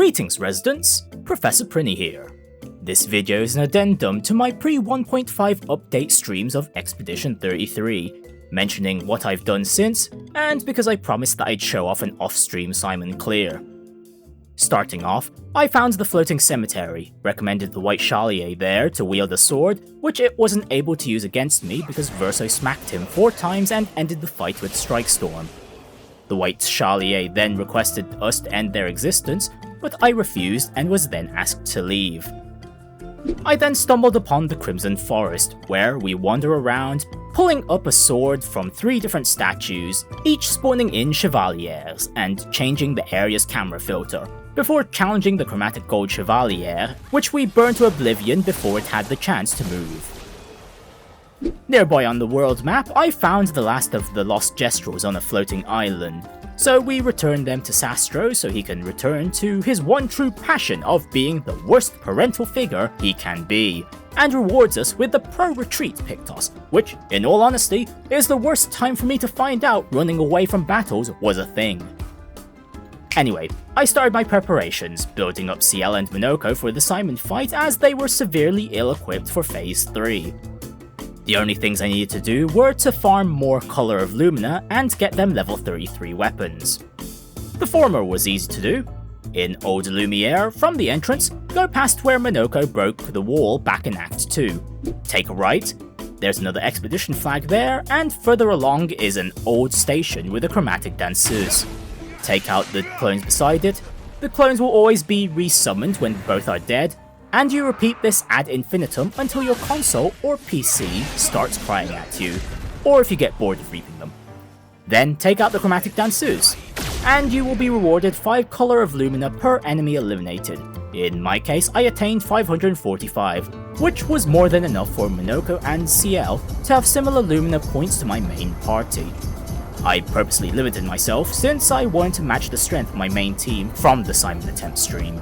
Greetings residents, Professor Prinny here. This video is an addendum to my pre-1.5 update streams of Expedition 33, mentioning what I've done since, and because I promised that I'd show off an off-stream Simon Clear. Starting off, I found the floating cemetery, recommended the White Chalier there to wield a sword, which it wasn't able to use against me because Verso smacked him 4 times and ended the fight with Strike Storm. The White Chalier then requested us to end their existence, but I refused and was then asked to leave. I then stumbled upon the Crimson Forest, where we wander around, pulling up a sword from 3 different statues, each spawning in Chevaliers, and changing the area's camera filter, before challenging the Chromatic Gold Chevalier, which we burned to oblivion before it had the chance to move. Nearby on the world map, I found the last of the Lost Gestrels on a floating island, so we returned them to Sastro so he can return to his one true passion of being the worst parental figure he can be, and rewards us with the Pro Retreat Pictos, which, in all honesty, is the worst time for me to find out running away from battles was a thing. Anyway, I started my preparations, building up Ciel and Minoko for the Simon fight as they were severely ill-equipped for Phase 3. The only things I needed to do were to farm more Color of Lumina and get them level 33 weapons. The former was easy to do. In Eau de Lumiere, from the entrance, go past where Minoko broke the wall back in Act 2. Take a right, there's another expedition flag there, and further along is an old station with a chromatic danseuse. Take out the clones beside it, the clones will always be resummoned when both are dead, and you repeat this ad infinitum until your console or PC starts crying at you, or if you get bored of reaping them. Then take out the chromatic danseuse, and you will be rewarded 5 Color of Lumina per enemy eliminated. In my case, I attained 545, which was more than enough for Minoko and Ciel to have similar Lumina points to my main party. I purposely limited myself since I wanted to match the strength of my main team from the Simon Attempt stream.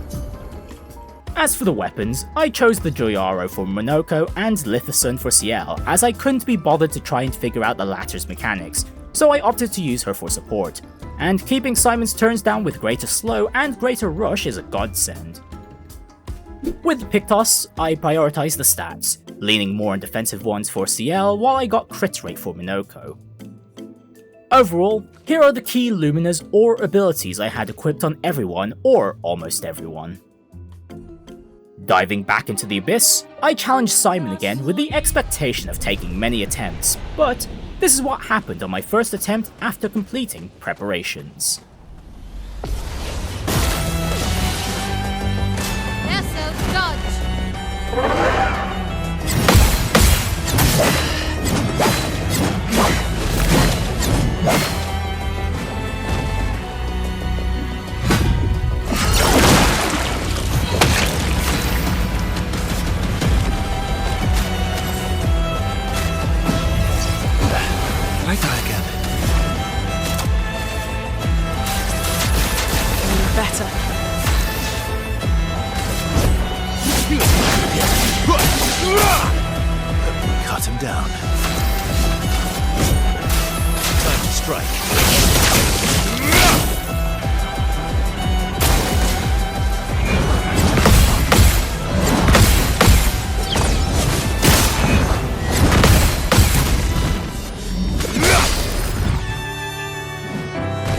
As for the weapons, I chose the Joyaro for Minoko and Lithison for Ciel, as I couldn't be bothered to try and figure out the latter's mechanics, so I opted to use her for support, and keeping Simon's turns down with greater slow and greater rush is a godsend. With Pictos, I prioritized the stats, leaning more on defensive ones for Ciel while I got crit rate for Minoko. Overall, here are the key Luminas or abilities I had equipped on everyone or almost everyone. Diving back into the Abyss, I challenged Simon again with the expectation of taking many attempts, but this is what happened on my first attempt after completing preparations. Nessos, dodge! I die again? Better. Cut him down. Time to strike.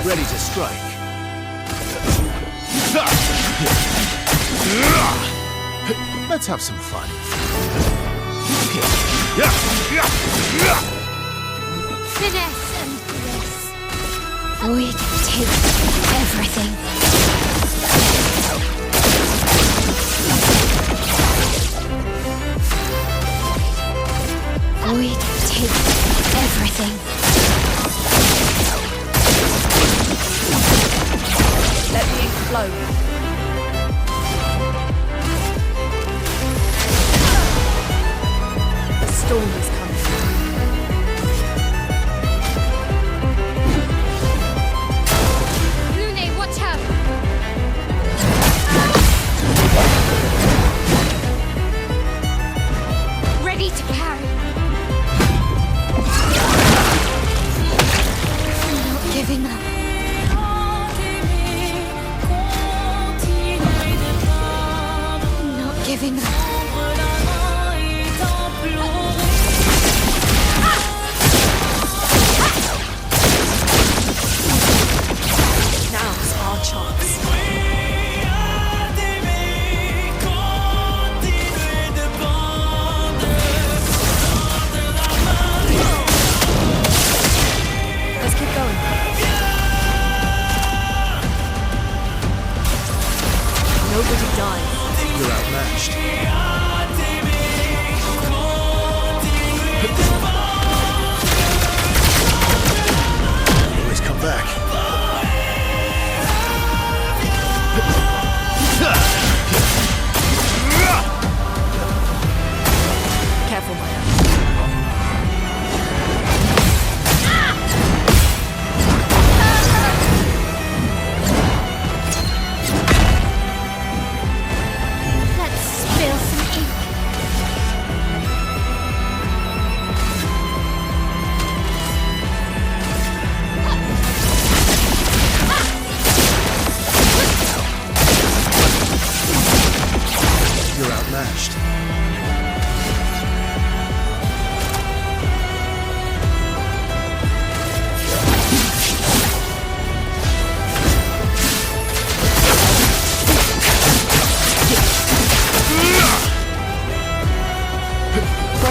Ready to strike. Let's have some fun. Finesse and grace. We take everything. We take everything. Let the ink flow. The storm is coming. Lune, watch out! Ready to carry. I'm not giving up.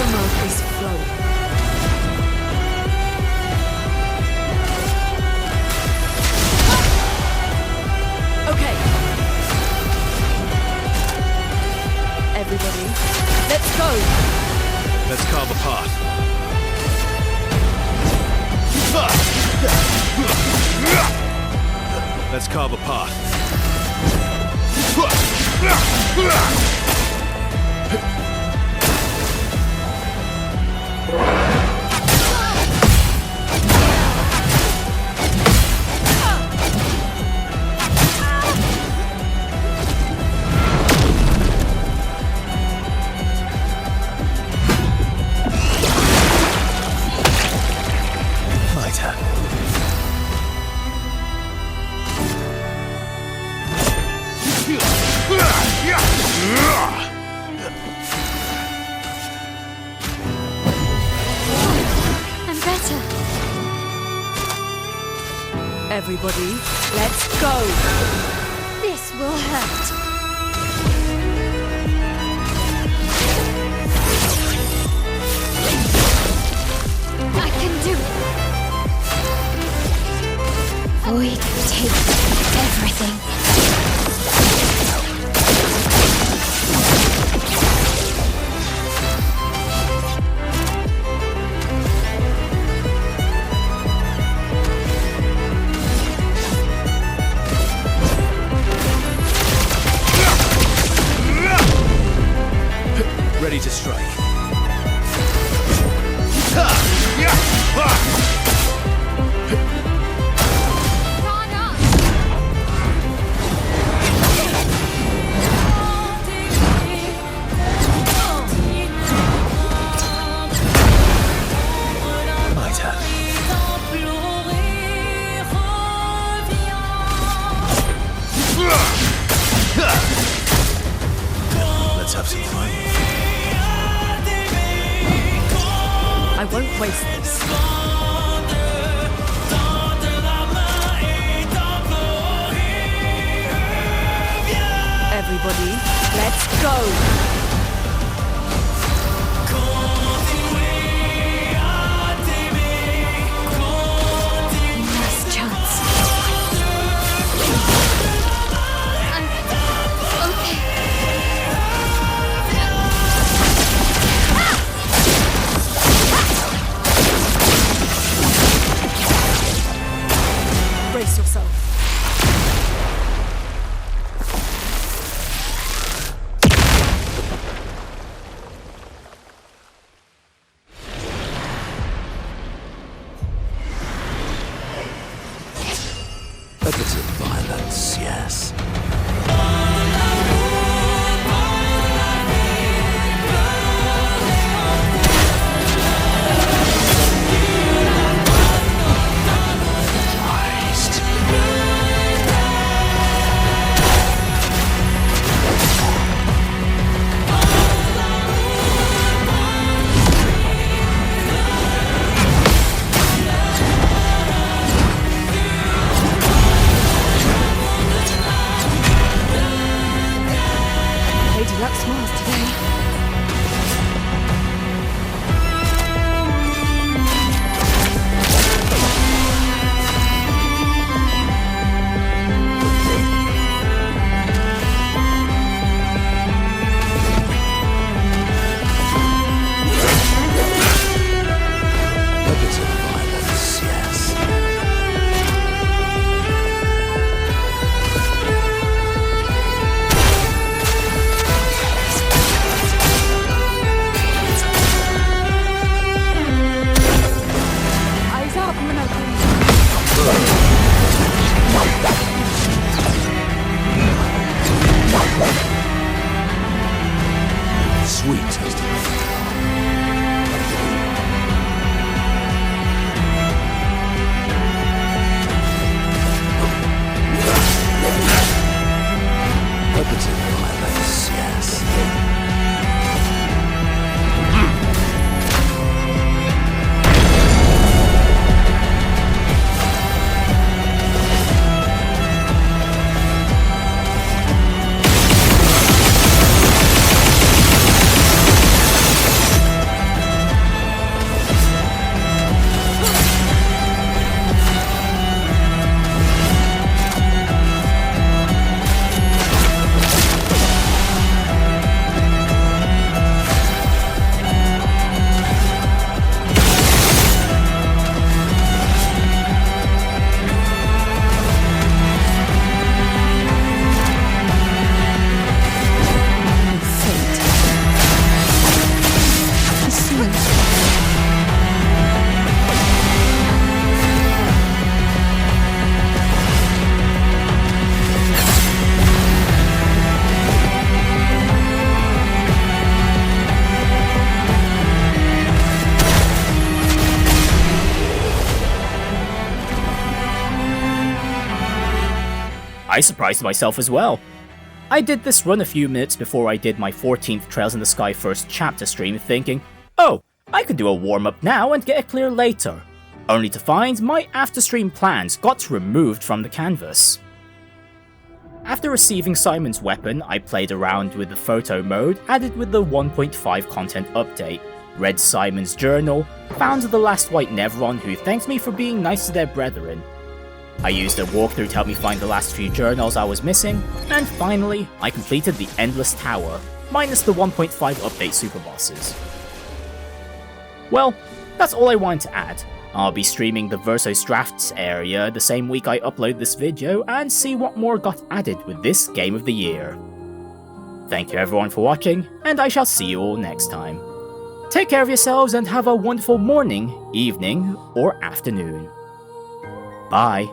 armor is flowing. Okay. Everybody, let's go. Let's carve a path. Let's carve a path. My turn. I'm better. Everybody, let's go. This will hurt. I can do it. Void take everything. Ready to strike. My turn. Let's have some fun. I won't waste this. Everybody, let's go. Last chance. Brace yourself. A bit of violence, yes. I surprised myself as well. I did this run a few minutes before I did my 14th Trails in the Sky first chapter stream, thinking, oh, I could do a warm-up now and get it clear later, only to find my after-stream plans got removed from the canvas. After receiving Simon's weapon, I played around with the photo mode added with the 1.5 content update, read Simon's journal, found the last white Nevron who thanked me for being nice to their brethren. I used a walkthrough to help me find the last few journals I was missing, and finally, I completed the Endless Tower, minus the 1.5 update super bosses. Well, that's all I wanted to add. I'll be streaming the Versos Drafts area the same week I upload this video and see what more got added with this Game of the Year. Thank you everyone for watching, and I shall see you all next time. Take care of yourselves and have a wonderful morning, evening, or afternoon. Bye.